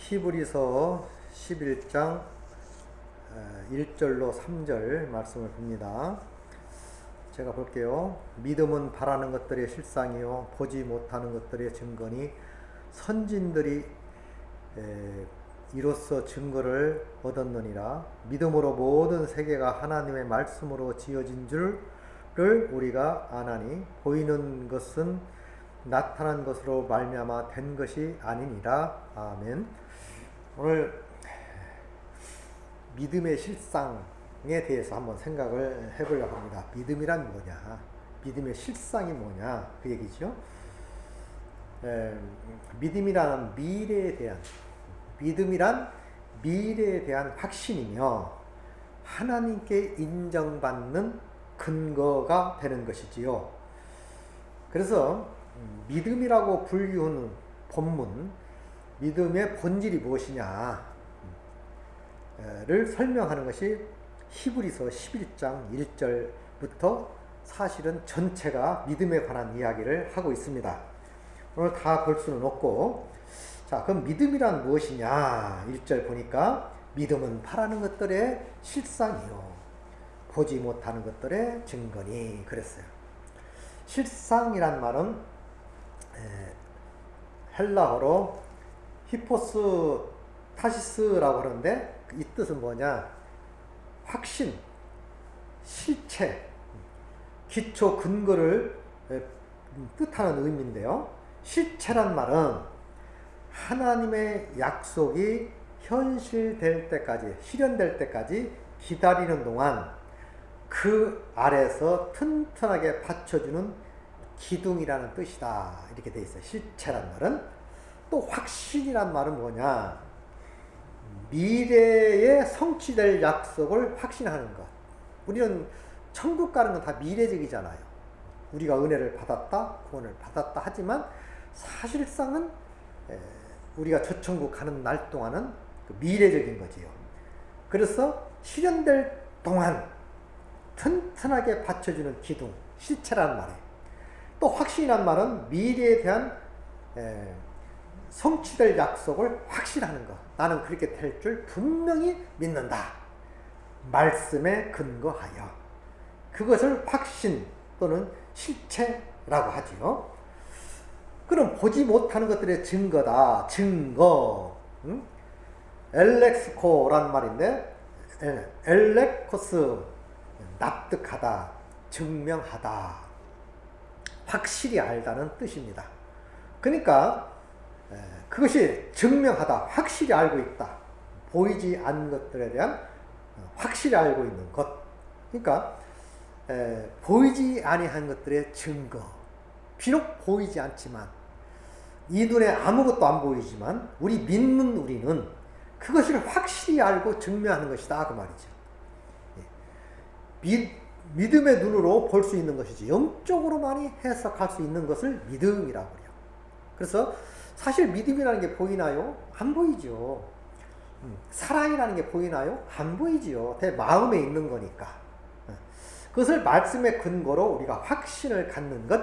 히브리서 11장 1절로 3절 말씀을 봅니다. 제가 볼게요. 믿음은 바라는 것들의 실상이요 보지 못하는 것들의 증거니 선진들이 이로써 증거를 얻었느니라. 믿음으로 모든 세계가 하나님의 말씀으로 지어진 줄을 우리가 아나니 보이는 것은 나타난 것으로 말미암아 된 것이 아니니라. 아멘. 오늘 믿음의 실상에 대해서 한번 생각을 해보려고 합니다. 믿음이란 뭐냐? 믿음의 실상이 뭐냐? 그 얘기죠. 믿음이란 미래에 대한 확신이며 하나님께 인정받는 근거가 되는 것이지요. 그래서 믿음이라고 불리우는 본문, 믿음의 본질이 무엇이냐를 설명하는 것이 히브리서 11장 1절부터 사실은 전체가 믿음에 관한 이야기를 하고 있습니다. 오늘 다 볼 수는 없고, 자, 그럼 믿음이란 무엇이냐? 1절 보니까 믿음은 바라는 것들의 실상이요 보지 못하는 것들의 증거니 그랬어요. 실상이란 말은 헬라어로 히포스타시스라고 하는데 이 뜻은 뭐냐? 확신, 실체, 기초, 근거를 뜻하는 의미인데요. 실체란 말은 하나님의 약속이 현실될 때까지, 실현될 때까지 기다리는 동안 그 아래서 튼튼하게 받쳐주는 기둥이라는 뜻이다. 이렇게 돼 있어요. 실체란 말은. 또 확신이란 말은 뭐냐? 미래에 성취될 약속을 확신하는 것. 우리는 천국 가는 건 다 미래적이잖아요. 우리가 은혜를 받았다, 구원을 받았다 하지만 사실상은 우리가 저 천국 가는 날 동안은 미래적인 거지요. 그래서 실현될 동안 튼튼하게 받쳐주는 기둥, 실체란 말이에요. 또 확신이란 말은 미래에 대한 성취될 약속을 확신하는 것. 나는 그렇게 될 줄 분명히 믿는다. 말씀에 근거하여. 그것을 확신 또는 실체라고 하지요. 그럼 보지 못하는 것들의 증거다. 증거. 엘렉스코란 말인데 엘렉코스 납득하다, 증명하다, 확실히 알다는 뜻입니다. 그러니까 그것이 증명하다, 확실히 알고 있다. 보이지 않는 것들에 대한 확실히 알고 있는 것. 그러니까 보이지 아니한 것들의 증거. 비록 보이지 않지만 이 눈에 아무것도 안 보이지만 우리 믿는 우리는 그것을 확실히 알고 증명하는 것이다. 그 말이죠. 믿음의 눈으로 볼 수 있는 것이지 영적으로 많이 해석할 수 있는 것을 믿음이라고 해요. 그래서 사실 믿음이라는 게 보이나요? 안 보이죠. 사랑이라는 게 보이나요? 안 보이지요. 내 마음에 있는 거니까. 그것을 말씀의 근거로 우리가 확신을 갖는 것,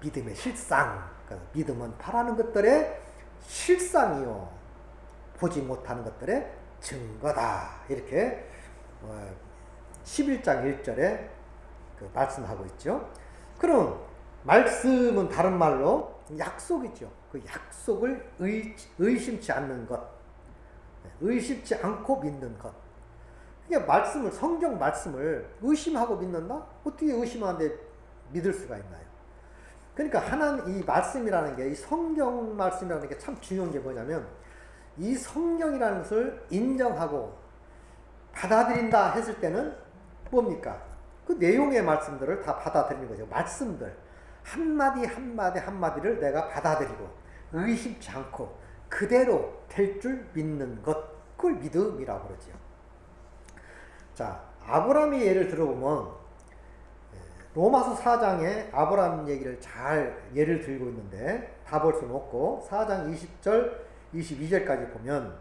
믿음의 실상. 믿음은 바라는 것들의 실상이요 보지 못하는 것들의 증거다. 이렇게 11장 1절에 말씀하고 있죠. 그럼 말씀은 다른 말로 약속이죠. 그 약속을 의심치 않는 것, 의심치 않고 믿는 것. 그러니까 말씀을, 성경 말씀을 의심하고 믿는다? 어떻게 의심하는데 믿을 수가 있나요? 그러니까 이 말씀이라는 게, 이 성경 말씀이라는 게 참 중요한 게 뭐냐면, 이 성경이라는 것을 인정하고 받아들인다 했을 때는 뭡니까? 그 내용의 말씀들을 다 받아들이는 거죠. 말씀들. 한마디를 내가 받아들이고 의심치 않고 그대로 될 줄 믿는 것. 그걸 믿음이라고 그러죠. 자, 아브라함의 예를 들어보면 로마서 4장에 아브라함 얘기를 잘 예를 들고 있는데 다 볼 수는 없고 4장 20절, 22절까지 보면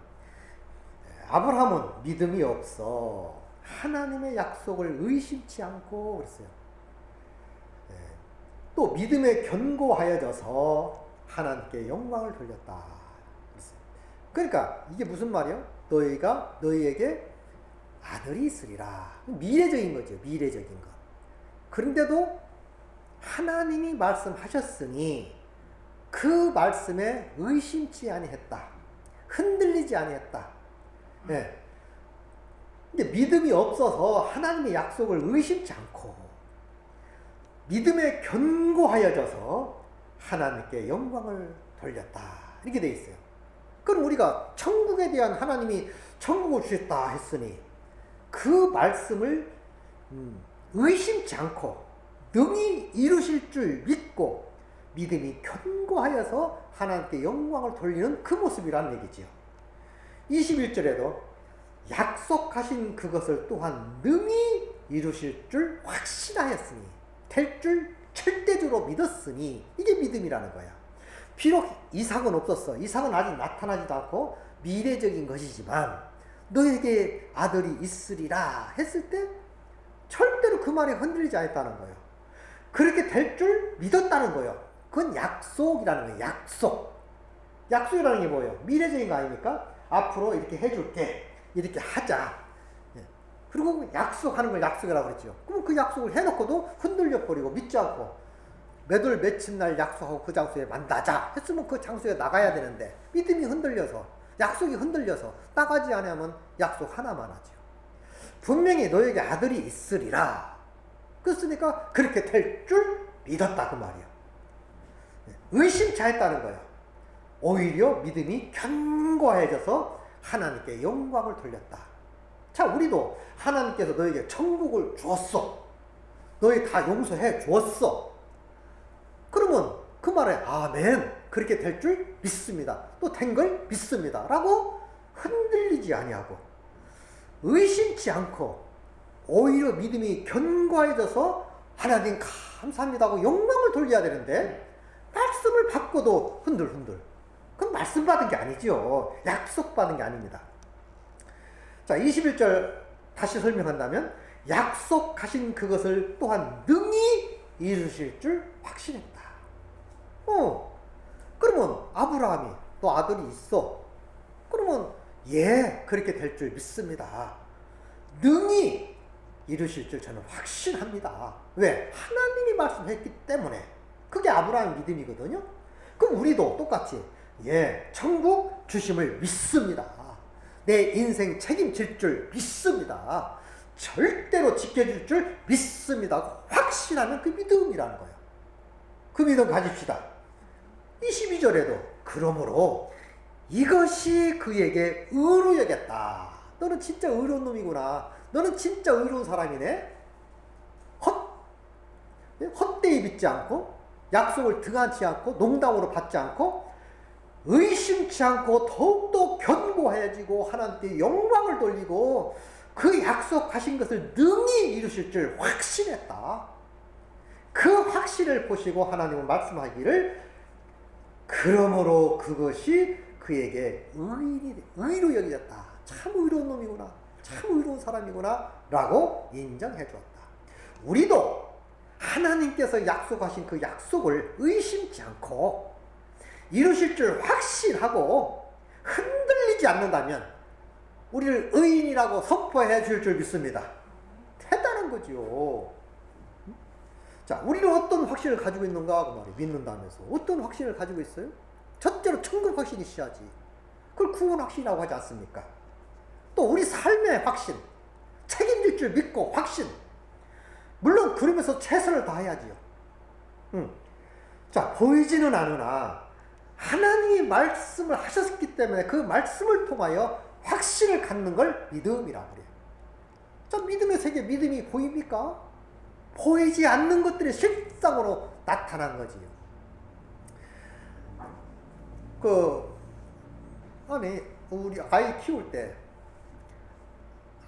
아브라함은 믿음이 없어 하나님의 약속을 의심치 않고 그랬어요. 또 믿음에 견고하여져서 하나님께 영광을 돌렸다. 그랬어요. 그러니까 이게 무슨 말이요? 너희에게 아들이 있으리라. 미래적인 거죠. 미래적인 것. 그런데도 하나님이 말씀하셨으니 그 말씀에 의심치 아니했다. 흔들리지 아니했다. 네. 근데 믿음이 없어서 하나님의 약속을 의심치 않고 믿음에 견고하여져서 하나님께 영광을 돌렸다. 이렇게 돼 있어요. 그럼 우리가 천국에 대한 하나님이 천국을 주셨다 했으니 그 말씀을 의심치 않고 능히 이루실 줄 믿고 믿음이 견고하여서 하나님께 영광을 돌리는 그 모습이라는 얘기지요. 21절에도 약속하신 그것을 또한 능히 이루실 줄 확신하였으니 될 줄 절대적으로 믿었으니 이게 믿음이라는 거야. 비록 이삭은 없었어. 이삭은 아직 나타나지도 않고 미래적인 것이지만 너에게 아들이 있으리라 했을 때 절대로 그 말이 흔들리지 않았다는 거예요. 그렇게 될 줄 믿었다는 거예요. 그건 약속이라는 거예요. 약속. 약속이라는 게 뭐예요? 미래적인 거 아닙니까? 앞으로 이렇게 해줄게. 이렇게 하자. 그리고 약속하는 걸 약속이라고 그랬죠. 그럼 그 약속을 해놓고도 흔들려버리고 믿지 않고 몇월 며칠 날 약속하고 그 장소에 만나자 했으면 그 장소에 나가야 되는데 믿음이 흔들려서 약속이 흔들려서 나가지 않으면 약속 하나만 하죠. 분명히 너에게 아들이 있으리라. 그랬으니까 그렇게 될 줄 믿었다 그 말이야. 의심치 않았다는 거야. 오히려 믿음이 견고해져서 하나님께 영광을 돌렸다. 자, 우리도 하나님께서 너에게 천국을 주었어. 너희 다 용서해 주었어. 그러면 그 말에 아멘. 그렇게 될 줄 믿습니다. 또 된 걸 믿습니다. 라고 흔들리지 아니하고 의심치 않고 오히려 믿음이 견고해져서 하나님 감사합니다 하고 영광을 돌려야 되는데 말씀을 받고도 흔들흔들. 그건 말씀 받은 게 아니죠. 약속 받은 게 아닙니다. 자, 21절 다시 설명한다면 약속하신 그것을 또한 능히 이루실 줄 확신했다. 그러면 아브라함이 또 아들이 있어. 그러면 그렇게 될 줄 믿습니다. 능히 이루실 줄 저는 확신합니다. 왜? 하나님이 말씀했기 때문에. 그게 아브라함의 믿음이거든요. 그럼 우리도 똑같이 천국 주심을 믿습니다. 내 인생 책임질 줄 믿습니다. 절대로 지켜줄 줄 믿습니다. 확신하는 그 믿음이라는 거예요. 그 믿음 가집시다. 22절에도 그러므로 이것이 그에게 의로 여겼다. 너는 진짜 의로운 놈이구나. 너는 진짜 의로운 사람이네. 헛되이 믿지 않고 약속을 등한치 않고 농담으로 받지 않고 의심치 않고 더욱더 견고해지고 하나님께 영광을 돌리고 그 약속하신 것을 능히 이루실 줄 확신했다. 그 확신을 보시고 하나님은 말씀하기를 그러므로 그것이 그에게 의로 여겨졌다. 참 의로운 놈이구나. 참 의로운 사람이구나 라고 인정해 주었다. 우리도 하나님께서 약속하신 그 약속을 의심치 않고 이루실 줄 확신하고 흔들리지 않는다면 우리를 의인이라고 선포해 줄 줄 믿습니다. 대단한 거죠. 자, 우리는 어떤 확신을 가지고 있는가? 그 말이에요. 믿는다면서. 어떤 확신을 가지고 있어요? 첫째로 천국 확신이 있어야지. 그걸 구원 확신이라고 하지 않습니까? 또 우리 삶의 확신, 책임질 줄 믿고 확신. 물론 그러면서 최선을 다해야지요. 자, 보이지는 않으나 하나님이 말씀을 하셨기 때문에 그 말씀을 통하여 확신을 갖는 걸 믿음이라고 그래요. 자, 믿음의 세계, 믿음이 보입니까? 보이지 않는 것들이 실상으로 나타난 거지요. 우리 아이 키울 때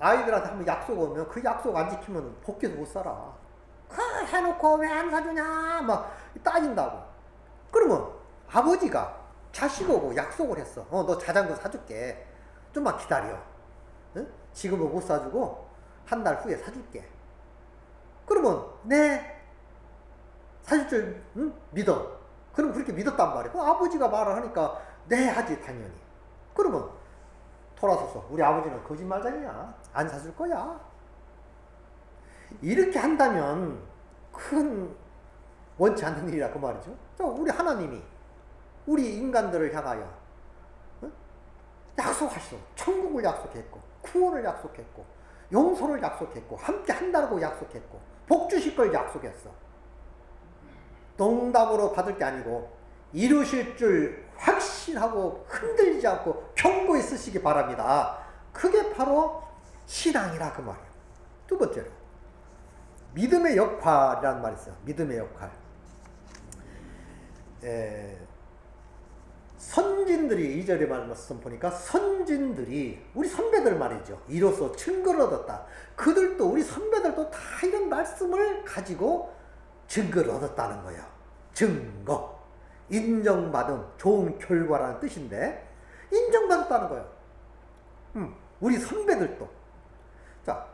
아이들한테 한번 약속 오면 그 약속 안 지키면 복귀도 못 살아. 해놓고 왜 안 사주냐 막 따진다고. 그러면 아버지가 자식하고 약속을 했어. 너 자전거 사줄게. 좀만 기다려. 응? 지금은 못 사주고 한 달 후에 사줄게. 그러면 사줄 줄 믿어. 그럼 그렇게 믿었단 말이야. 아버지가 말을 하니까 하지 당연히. 그러면 돌아서서 우리 아버지는 거짓말쟁이야. 안 사줄 거야. 이렇게 한다면 큰 원치 않는 일이라 그 말이죠. 우리 하나님이 우리 인간들을 향하여 약속하시고 천국을 약속했고 구원을 약속했고 용서를 약속했고 함께 한다고 약속했고 복 주실 걸 약속했어. 농담으로 받을 게 아니고 이루실 줄 확신하고 흔들리지 않고 견고히 쓰시기 바랍니다. 그게 바로 신앙이라 그 말이에요. 두 번째로 믿음의 역할이라는 말이 있어요. 믿음의 역할. 선진들이 2절에 말씀 보니까 선진들이 우리 선배들 말이죠. 이로써 증거를 얻었다. 그들도 우리 선배들도 다 이런 말씀을 가지고 증거를 얻었다는 거예요. 증거. 인정받은 좋은 결과라는 뜻인데 인정받았다는 거예요. 우리 선배들도. 자,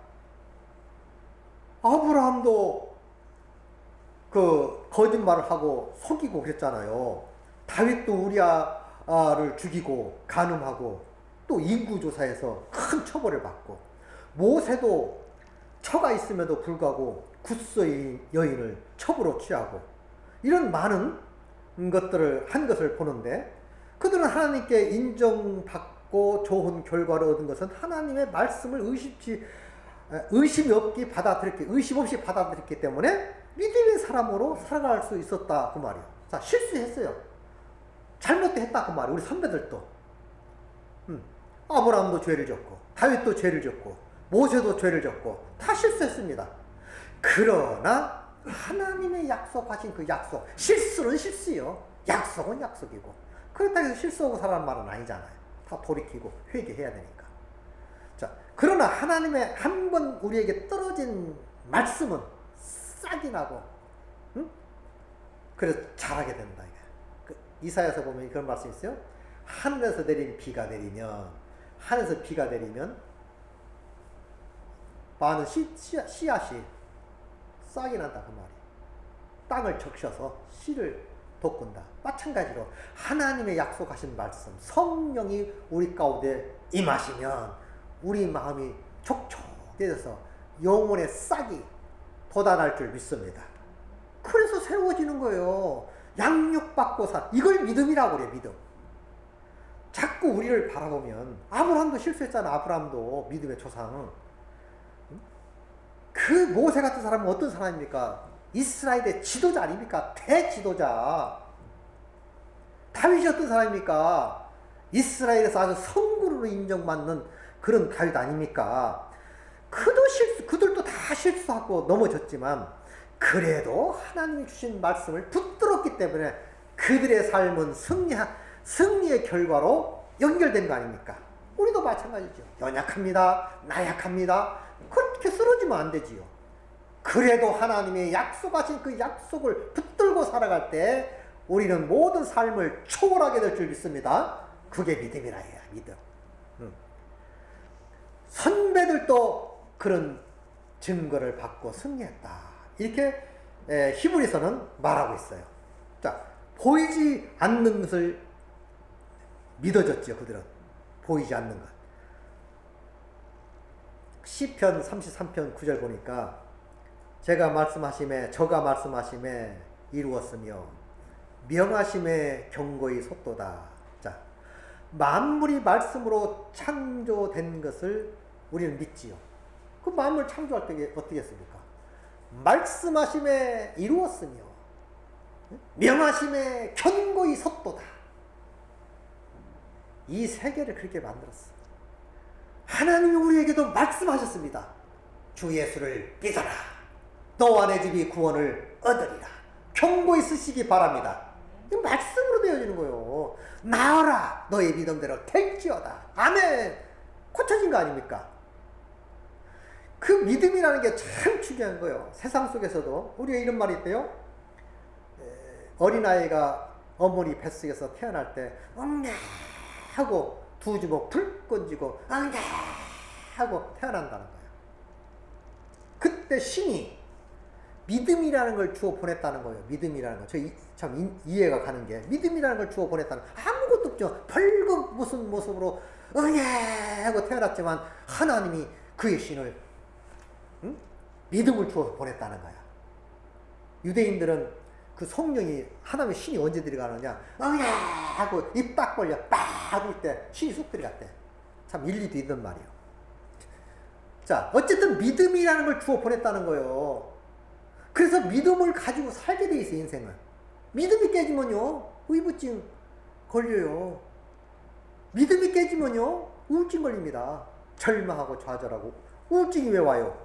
아브라함도 그 거짓말을 하고 속이고 그랬잖아요. 다윗도 우리아를 죽이고 간음하고 또 인구조사에서 큰 처벌을 받고 모세도 처가 있음에도 불구하고 굿서 여인을 첩으로 취하고 이런 많은 것들을 한 것을 보는데 그들은 하나님께 인정받고 좋은 결과를 얻은 것은 하나님의 말씀을 의심이 없이 받아들였기 때문에 믿음의 사람으로 살아갈 수 있었다 그 말이에요. 자, 실수했어요. 잘못도 했다 그 말이에요. 우리 선배들도 아브라함도 죄를 졌고 다윗도 죄를 졌고 모세도 죄를 졌고 다 실수했습니다. 그러나 하나님의 약속하신 그 약속, 실수는 실수요, 약속은 약속이고 그렇다고 해서 실수하고 살아는 말은 아니잖아요. 다 돌이키고 회개해야 되니까. 자, 그러나 하나님의 한 번 우리에게 떨어진 말씀은 싹이 나고 그래서 자라게 된다. 이사야서 보면 그런 말씀이 있어요. 하늘에서 내린 비가 내리면 하늘에서 비가 내리면 많은 씨앗이 싹이 난다 그 말이. 땅을 적셔서 씨를 돋군다. 마찬가지로 하나님의 약속하신 말씀, 성령이 우리 가운데 임하시면 우리 마음이 촉촉해져서 영혼의 싹이 돋아날 줄 믿습니다. 그래서 새로워지는 거예요. 양육받고 이걸 믿음이라고 그래. 믿음. 자꾸 우리를 바라보면 아브라함도 실수했잖아. 아브라함도 믿음의 조상. 그 모세 같은 사람은 어떤 사람입니까? 이스라엘의 지도자 아닙니까? 대지도자. 다윗이 어떤 사람입니까? 이스라엘에서 아주 성구로 인정받는 그런 다윗 아닙니까? 그들도 다 실수하고 넘어졌지만 그래도 하나님이 주신 말씀을 붙들었기 때문에 그들의 삶은 승리의 결과로 연결된 거 아닙니까? 우리도 마찬가지죠. 연약합니다. 나약합니다. 그렇게 쓰러지면 안 되지요. 그래도 하나님의 약속하신 그 약속을 붙들고 살아갈 때 우리는 모든 삶을 초월하게 될 줄 믿습니다. 그게 믿음이라 해요. 믿음. 선배들도 그런 증거를 받고 승리했다. 이렇게 히브리서는 말하고 있어요. 자, 보이지 않는 것을 믿어졌죠. 그들은 보이지 않는 것. 시편 33편 9절 보니까 저가 말씀하심에 이루었으며 명하심에 경고히 솟도다. 자, 만물이 말씀으로 창조된 것을 우리는 믿지요. 그 만물 창조할 때 어떻게 했습니까? 말씀하심에 이루었으며 명하심에 견고히 섰도다. 이 세계를 그렇게 만들었어. 하나님이 우리에게도 말씀하셨습니다. 주 예수를 믿어라. 너와 내 집이 구원을 얻으리라. 견고히 쓰시기 바랍니다. 이 말씀으로 되어지는 거예요. 나아라. 너의 믿음대로 될지어다. 아멘. 고쳐진 거 아닙니까? 그 믿음이라는 게 참 중요한 거예요. 세상 속에서도 우리가 이런 말이 있대요. 어린아이가 어머니 뱃속에서 태어날 때 엉냐 하고 두 주먹 불 건지고 엉냐 하고 태어난다는 거예요. 그때 신이 믿음이라는 걸 주어 보냈다는 거예요. 믿음이라는 거. 참 이해가 가는 게 믿음이라는 걸 주어 보냈다는, 아무것도 아무것도 없죠. 벌금 무슨 모습으로 응애 하고 태어났지만 하나님이 그의 신을 믿음을 주어서 보냈다는 거야. 유대인들은 그 성령이 하나님의 신이 언제 들어가느냐 응애 하고 입 딱 벌려 빡 울 때 신이 쑥 들어갔대. 참 일리도 있는 말이에요. 자, 어쨌든 믿음이라는 걸 주어 보냈다는 거예요. 그래서 믿음을 가지고 살게 돼 있어, 인생은. 믿음이 깨지면요, 의부증 걸려요. 믿음이 깨지면요, 우울증 걸립니다. 절망하고 좌절하고. 우울증이 왜 와요?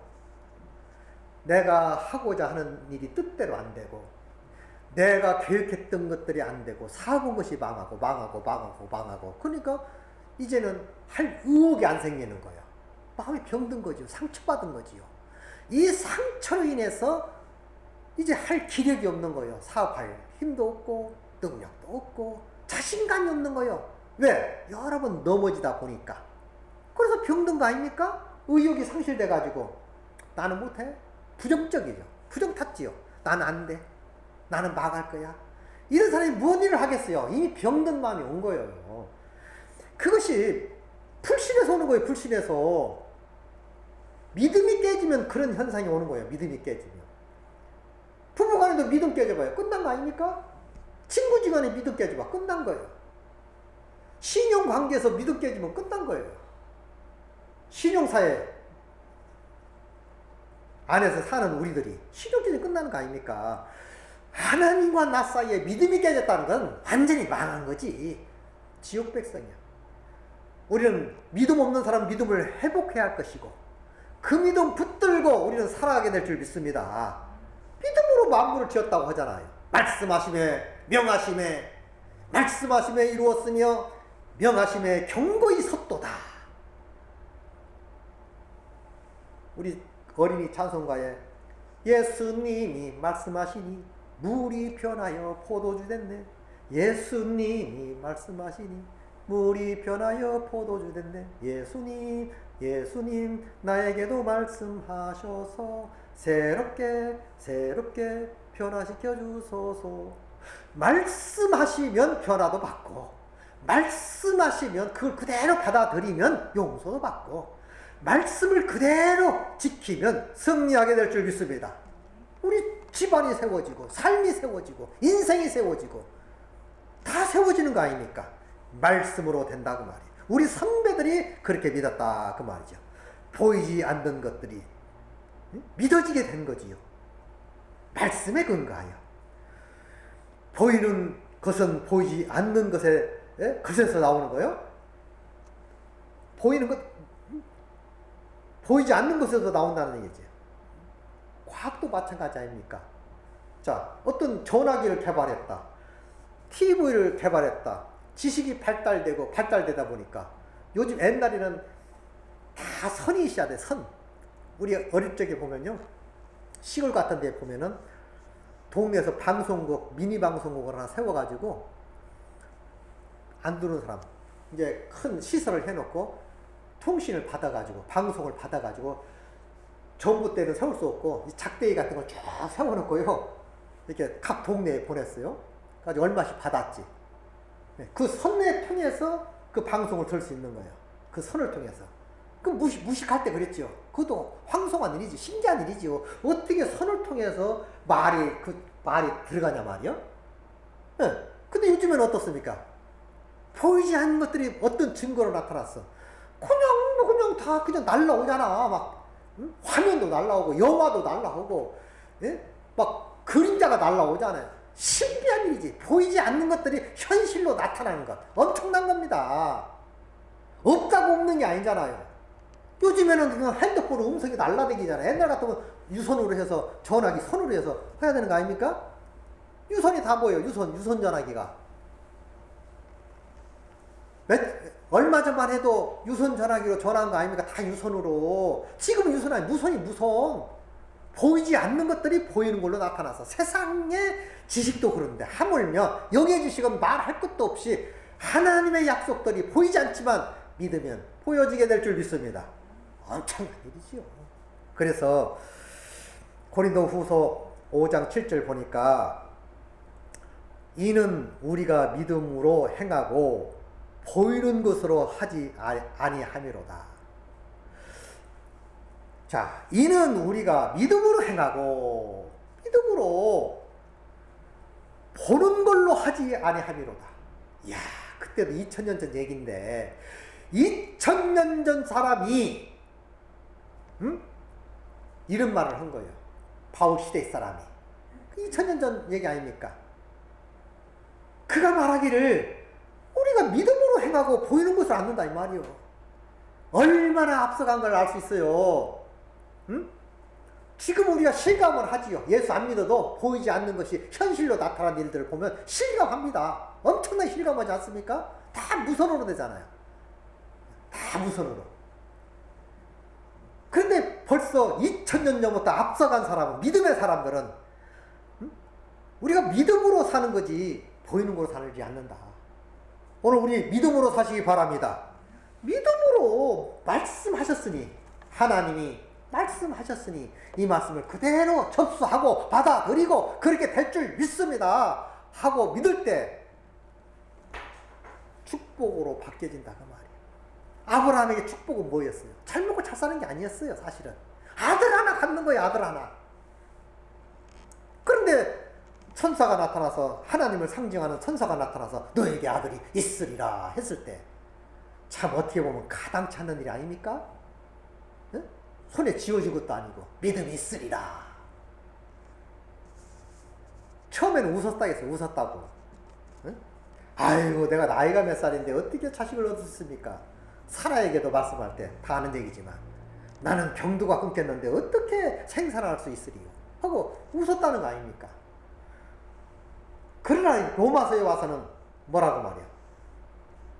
내가 하고자 하는 일이 뜻대로 안 되고, 내가 계획했던 것들이 안 되고, 사본 것이 망하고, 망하고, 망하고, 망하고. 그러니까 이제는 할 의욕이 안 생기는 거예요. 마음이 병든 거죠. 상처받은 거지요. 이 상처로 인해서 이제 할 기력이 없는 거예요. 사업할 힘도 없고 능력도 없고 자신감이 없는 거예요. 왜? 여러 번 넘어지다 보니까. 그래서 병든 거 아닙니까? 의욕이 상실돼 가지고 나는 못해. 부정적이죠. 부정 탔지요. 나는 안 돼. 나는 망할 거야. 이런 사람이 무슨 일을 하겠어요? 이미 병든 마음이 온 거예요. 그것이 불신에서 오는 거예요. 불신에서. 믿음이 깨지면 그런 현상이 오는 거예요. 믿음이 깨지면. 부부간에도 믿음 깨져봐요. 끝난 거 아닙니까? 친구지간에 믿음 깨져봐. 끝난 거예요. 신용관계에서 믿음 깨지면 끝난 거예요. 신용사회 안에서 사는 우리들이 신용 깨지면 끝나는 거 아닙니까? 하나님과 나 사이에 믿음이 깨졌다는 건 완전히 망한 거지. 지옥 백성이야. 우리는 믿음 없는 사람 믿음을 회복해야 할 것이고 그 믿음 붙들고 우리는 살아가게 될 줄 믿습니다. 믿음으로 만물을 지었다고 하잖아요. 말씀하심에 명하심에 말씀하심에 이루었으며 명하심에 경고히 섰도다. 우리 어린이 찬송가에 예수님이 말씀하시니 물이 변하여 포도주 됐네. 예수님이 말씀하시니 물이 변하여 포도주 됐네. 예수님 예수님 나에게도 말씀하셔서 새롭게 변화시켜 주소서. 말씀하시면 변화도 받고 말씀하시면 그걸 그대로 받아들이면 용서도 받고 말씀을 그대로 지키면 승리하게 될 줄 믿습니다. 우리 집안이 세워지고 삶이 세워지고 인생이 세워지고 다 세워지는 거 아닙니까? 말씀으로 된다고 말이에요. 우리 선배들이 그렇게 믿었다 그 말이죠. 보이지 않는 것들이 믿어지게 된 거지요. 말씀에 근거하여. 보이는 것은 보이지 않는 것에서 나오는 거예요. 보이는 것, 보이지 않는 것에서 나온다는 얘기죠. 과학도 마찬가지 아닙니까? 자, 어떤 전화기를 개발했다. TV를 개발했다. 지식이 발달되다 보니까 요즘 옛날에는 다 선이 있어야 돼, 선. 우리 어릴 적에 보면요. 시골 같은 데 보면은 동네에서 방송국, 미니 방송국을 하나 세워가지고 안 두는 사람, 이제 큰 시설을 해놓고 통신을 받아가지고, 방송을 받아가지고 정부 때는 세울 수 없고, 작대기 같은 걸 쫙 세워놓고요. 이렇게 각 동네에 보냈어요. 그래서 얼마씩 받았지. 그 선을 통해서 그 방송을 들 수 있는 거예요. 그 선을 통해서. 그 무식할 때 그랬죠. 그것도 황송한 일이지, 신기한 일이지요. 어떻게 선을 통해서 말이 들어가냐 말이요? 네. 근데 요즘에는 어떻습니까? 보이지 않는 것들이 어떤 증거로 나타났어. 그냥 다 그냥 날라오잖아. 막 화면도 날라오고 영화도 날라오고, 예? 막 그림자가 날라오잖아요. 신기한 일이지. 보이지 않는 것들이 현실로 나타나는 것. 엄청난 겁니다. 없다고 없는 게 아니잖아요. 요즘에는 그냥 핸드폰 음성이 날라다니잖아요. 옛날 같으면 유선으로 해서 전화기 선으로 해서 해야 되는 거 아닙니까? 유선이 다 뭐예요? 유선 전화기가. 얼마 전만 해도 유선 전화기로 전화한 거 아닙니까? 다 유선으로. 지금은 유선 아니 무선이 무선. 보이지 않는 것들이 보이는 걸로 나타나서 세상의 지식도 그런데 하물며 영의 지식은 말할 것도 없이 하나님의 약속들이 보이지 않지만 믿으면 보여지게 될 줄 믿습니다. 엄청난 일이지요. 그래서 고린도후서 5장 7절 보니까 이는 우리가 믿음으로 행하고 보이는 것으로 하지 아니함이로다. 자, 이는 우리가 믿음으로 행하고 믿음으로 보는 걸로 하지 아니함이로다. 이야, 그때도 2000년 전 얘기인데 2000년 전 사람이 이런 말을 한 거예요. 바울 시대 사람이. 2000년 전 얘기 아닙니까? 그가 말하기를 우리가 믿음으로 행하고 보이는 것을 않는다 이 말이요. 얼마나 앞서간 걸 알 수 있어요. 지금 우리가 실감을 하지요. 예수 안 믿어도 보이지 않는 것이 현실로 나타난 일들을 보면 실감합니다. 엄청나게 실감하지 않습니까? 다 무선으로 되잖아요. 다 무선으로. 그런데 벌써 2000년 전부터 앞서간 사람은, 믿음의 사람들은 우리가 믿음으로 사는 거지 보이는 걸로 살지 않는다. 오늘 우리 믿음으로 사시기 바랍니다. 믿음으로 말씀하셨으니, 하나님이 말씀하셨으니 이 말씀을 그대로 접수하고 받아들이고 그렇게 될 줄 믿습니다 하고 믿을 때 축복으로 바뀌어진다 그 말이에요. 아브라함에게 축복은 뭐였어요? 잘 먹고 잘 사는 게 아니었어요. 사실은 아들 하나 갖는 거예요. 아들 하나. 그런데 천사가 나타나서, 하나님을 상징하는 천사가 나타나서 너에게 아들이 있으리라 했을 때 참 어떻게 보면 가당치 않는 일이 아닙니까? 응? 손에 쥐어진 것도 아니고 믿음이 있으리라. 처음에는 웃었다 했어요. 웃었다고. 응? 아이고 내가 나이가 몇 살인데 어떻게 자식을 얻었습니까? 사라에게도 말씀할 때 다 아는 얘기지만 나는 병두가 끊겼는데 어떻게 생산할 수 있으리요? 하고 웃었다는 거 아닙니까? 그러나 로마서에 와서는 뭐라고 말이야?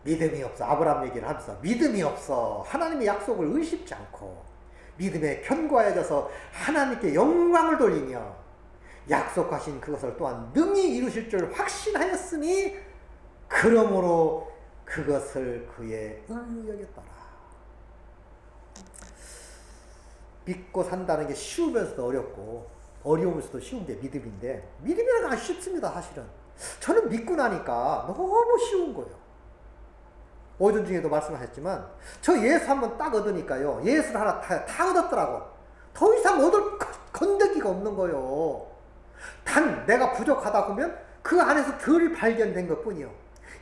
믿음이 없어. 아브라함 얘기를 하면서 믿음이 없어. 하나님의 약속을 의심치 않고 믿음에 견고해져서 하나님께 영광을 돌리며 약속하신 그것을 또한 능히 이루실 줄 확신하였으니 그러므로 그것을 그의 의로 여겼더라. 믿고 산다는 게 쉬우면서도 어렵고 어려우면서도 쉬운데 믿음인데, 믿음이라는 건 쉽습니다. 사실은 저는 믿고 나니까 너무 쉬운 거예요. 오전 중에도 말씀하셨지만 저 예수 한번 딱 얻으니까요, 예수를 하나 다 얻었더라고. 더 이상 얻을 건더기가 없는 거예요. 단 내가 부족하다 보면 그 안에서 덜 발견된 것 뿐이요.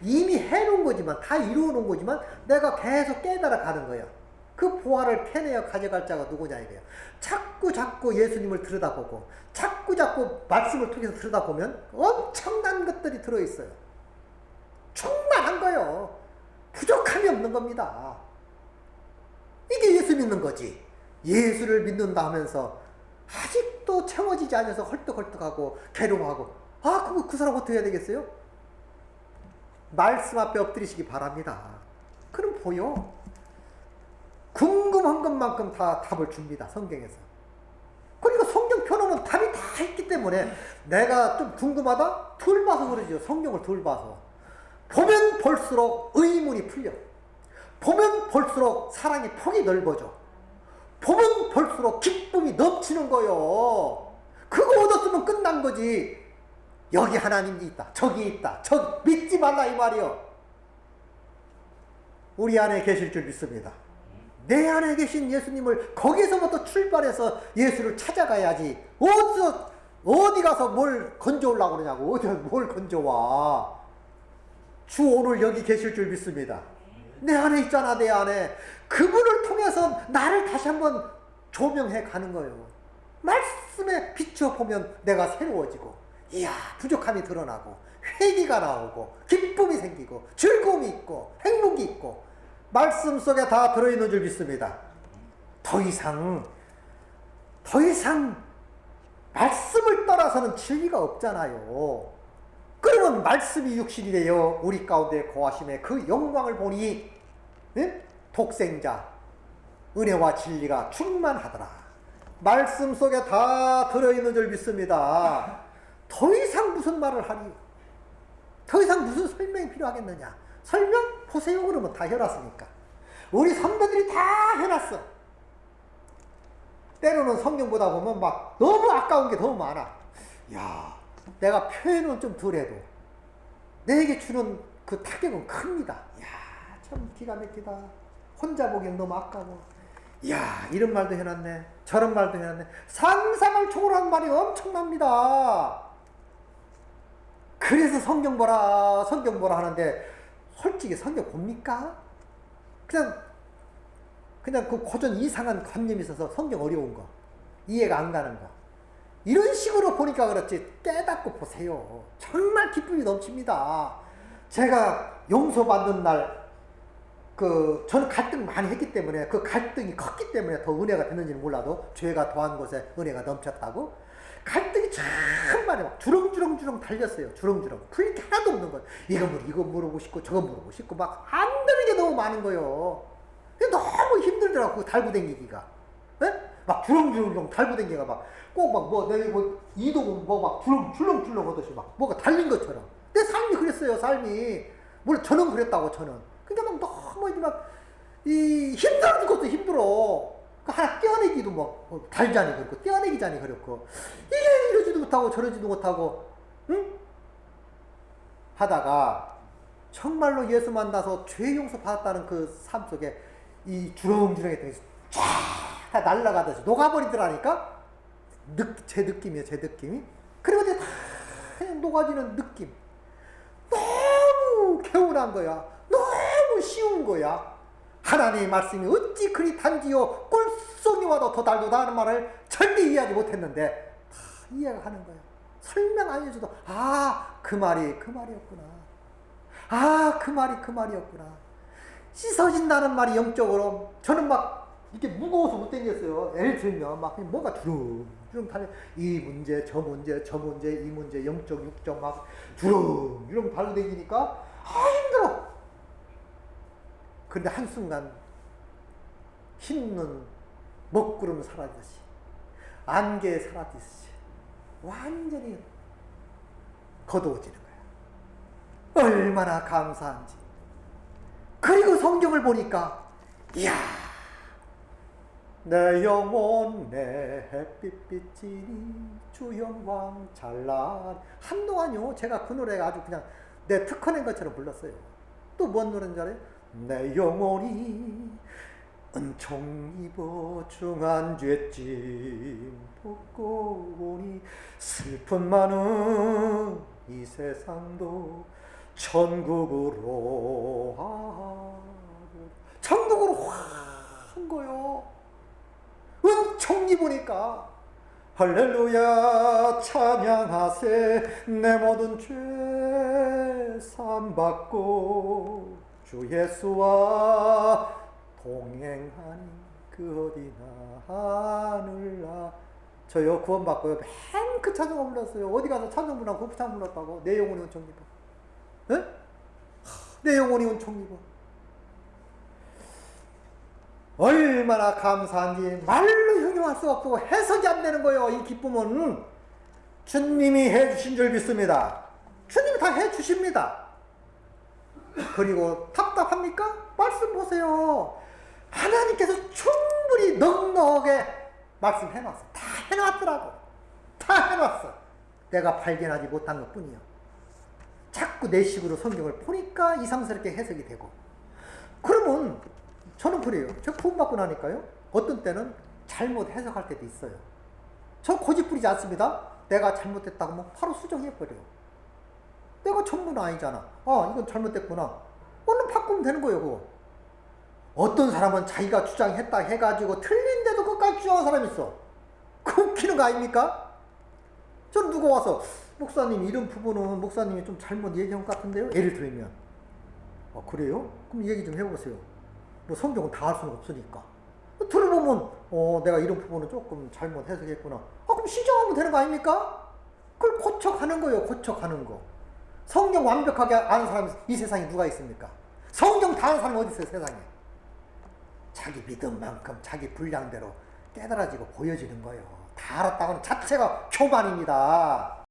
이미 해놓은 거지만, 다 이루어놓은 거지만 내가 계속 깨달아 가는 거예요. 그 보화를 캐내어 가져갈 자가 누구냐 이거예요. 자꾸 예수님을 들여다보고 자꾸 말씀을 통해서 들여다보면 엄청난 것들이 들어있어요. 충만한 거예요. 부족함이 없는 겁니다. 이게 예수 믿는 거지. 예수를 믿는다 하면서 아직도 채워지지 않아서 헐떡헐떡하고 괴로워하고, 그거 그 사람 어떻게 해야 되겠어요? 말씀 앞에 엎드리시기 바랍니다. 그럼 보여. 궁금한 것만큼 다 답을 줍니다. 성경에서. 그러니까 성경 펴놓으면 답이 다 있기 때문에 내가 좀 궁금하다? 덜 봐서 그러죠. 성경을 덜 봐서. 보면 볼수록 의문이 풀려. 보면 볼수록 사랑의 폭이 넓어져. 보면 볼수록 기쁨이 넘치는 거요. 그거 얻었으면 끝난 거지. 여기 하나님이 있다, 저기 있다, 저 믿지 말라 이 말이요. 우리 안에 계실 줄 믿습니다. 내 안에 계신 예수님을 거기서부터 출발해서 예수를 찾아가야지. 어디 가서 뭘 건져오려고 그러냐고. 어디 뭘 건져와. 주 오늘 여기 계실 줄 믿습니다. 내 안에 있잖아. 내 안에. 그분을 통해서 나를 다시 한번 조명해 가는 거예요. 말씀에 비춰보면 내가 새로워지고, 이야, 부족함이 드러나고, 회개가 나오고, 기쁨이 생기고, 즐거움이 있고, 행복이 있고, 말씀 속에 다 들어있는 줄 믿습니다. 더 이상 말씀을 떠나서는 진리가 없잖아요. 그러면 말씀이 육신이 되어 우리 가운데 거하심에 그 영광을 보니 독생자 은혜와 진리가 충만하더라. 말씀 속에 다 들어있는 줄 믿습니다. 더 이상 무슨 말을 하니? 더 이상 무슨 설명이 필요하겠느냐? 설명? 보세요. 그러면 다 해놨으니까. 우리 선배들이 다 해놨어. 때로는 성경보다 보면 막 너무 아까운 게 너무 많아. 야, 내가 표현은 좀 덜해도 내게 주는 그 타격은 큽니다. 이야, 참 기가 막히다. 혼자 보기엔 너무 아까워. 이야, 이런 말도 해놨네. 저런 말도 해놨네. 상상을 초월한 말이 엄청납니다. 그래서 성경 보라, 성경 보라 하는데, 솔직히 성경 봅니까? 그냥 그 고전 이상한 관념이 있어서 성경 어려운 거, 이해가 안 가는 거. 이런 식으로 보니까 그렇지, 깨닫고 보세요. 정말 기쁨이 넘칩니다. 제가 용서받는 날, 저는 갈등 많이 했기 때문에, 그 갈등이 컸기 때문에 더 은혜가 됐는지는 몰라도, 죄가 더한 곳에 은혜가 넘쳤다고, 갈등이 정말 막 주렁주렁 달렸어요. 주렁주렁. 풀릴 게 하나도 없는 거예요. 이거 물어보고 싶고, 저거 물어보고 싶고, 막 안 되는 게 너무 많은 거예요. 너무 힘들더라고, 달고 댕기기가. 예? 막 주렁주렁 달고 댕기가 막, 꼭 막 내가 이동 막 줄렁줄렁 하듯이 막, 뭐가 달린 것처럼. 내 삶이 그랬어요, 삶이. 물론 저는 그랬다고, 저는. 그러니까 막 너무 힘들어 죽겠어, 힘들어. 하나 떼어내기도 달자니 그렇고, 떼어내기자니 그렇고, 이게 이러지도 못하고 저러지도 못하고, 응? 하다가, 정말로 예수 만나서 죄 용서 받았다는 그 삶 속에 이 주렁주렁했던 게 다 날아가듯이 녹아버리더라니까? 제 느낌이에요, 제 느낌이. 그리고 이제 다 그냥 녹아지는 느낌. 너무 개운한 거야. 너무 쉬운 거야. 하나님의 말씀이 어찌 그리 단지요 꿀송이 와도 더 달도다 하는 말을 절대 이해하지 못했는데 다 이해가 가는 거야. 설명 안 해줘도 그 말이 그 말이었구나. 그 말이 그 말이었구나. 씻어진다는 말이 영적으로 저는 막 이렇게 무거워서 못 땡겼어요. 예를 들면 막 뭐가 주렁주렁 달려. 이 문제 저 문제 이 문제 영적 육적 막 주렁주렁 달고 댕기니까 힘들어. 근데 한순간 힘은 먹구름 사라지듯이 안개 사라지듯이 완전히 거두어지는 거야. 얼마나 감사한지. 그리고 성경을 보니까 이야, 내 영혼 내 햇빛빛이 주 영광 찬란. 한동안요 제가 그 노래가 아주 그냥 내 특허낸 것처럼 불렀어요. 또 뭔 노래인지 알아요? 내 영혼이 은총 입어 중한 죄짐 벗고 보니 슬픔 많은 이 세상도 천국으로 한 거요. 은총 입으니까 할렐루야 찬양하세. 내 모든 죄 사함받고 주 예수와 동행하니 그 어디나 하늘나. 저요 구원받고요 맨 그 찬송을 불렀어요. 어디 가서 찬송 불러고 그 찬송 불렀다고. 내 영혼이 은총 입어. 에? 내 영혼이 은총 입어. 얼마나 감사한지 말로 형용할 수 없고 해석이 안 되는 거예요. 이 기쁨은 주님이 해주신 줄 믿습니다. 주님이 다 해주십니다. 그리고 답답합니까? 말씀 보세요. 하나님께서 충분히 넉넉하게 말씀해놨어. 다 해놨더라고. 다 해놨어. 내가 발견하지 못한 것 뿐이요. 자꾸 내 식으로 성경을 보니까 이상스럽게 해석이 되고. 그러면 저는 그래요. 제가 구원받고 나니까요. 어떤 때는 잘못 해석할 때도 있어요. 저 고집 부리지 않습니다. 내가 잘못했다고 뭐 바로 수정해버려요. 내가 전문은 아니잖아. 이건 잘못됐구나. 얼른 바꾸면 되는 거예요, 그거. 어떤 사람은 자기가 주장했다 해가지고 틀린데도 끝까지 주장하는 사람이 있어. 그 웃기는 거 아닙니까? 저는 누가 와서 목사님 이런 부분은 목사님이 좀 잘못 얘기한 것 같은데요? 예를 들면 그래요? 그럼 얘기 좀 해보세요. 뭐 성경은 다 할 수는 없으니까. 들어보면 내가 이런 부분은 조금 잘못 해석했구나. 그럼 시정하면 되는 거 아닙니까? 그걸 고쳐가는 거예요. 고쳐가는 거. 성경 완벽하게 아는 사람이 이 세상에 누가 있습니까? 성경 다 아는 사람이 어디 있어요, 세상에? 자기 믿음만큼 자기 분량대로 깨달아지고 보여지는 거예요. 다 알았다고는 자체가 교만입니다.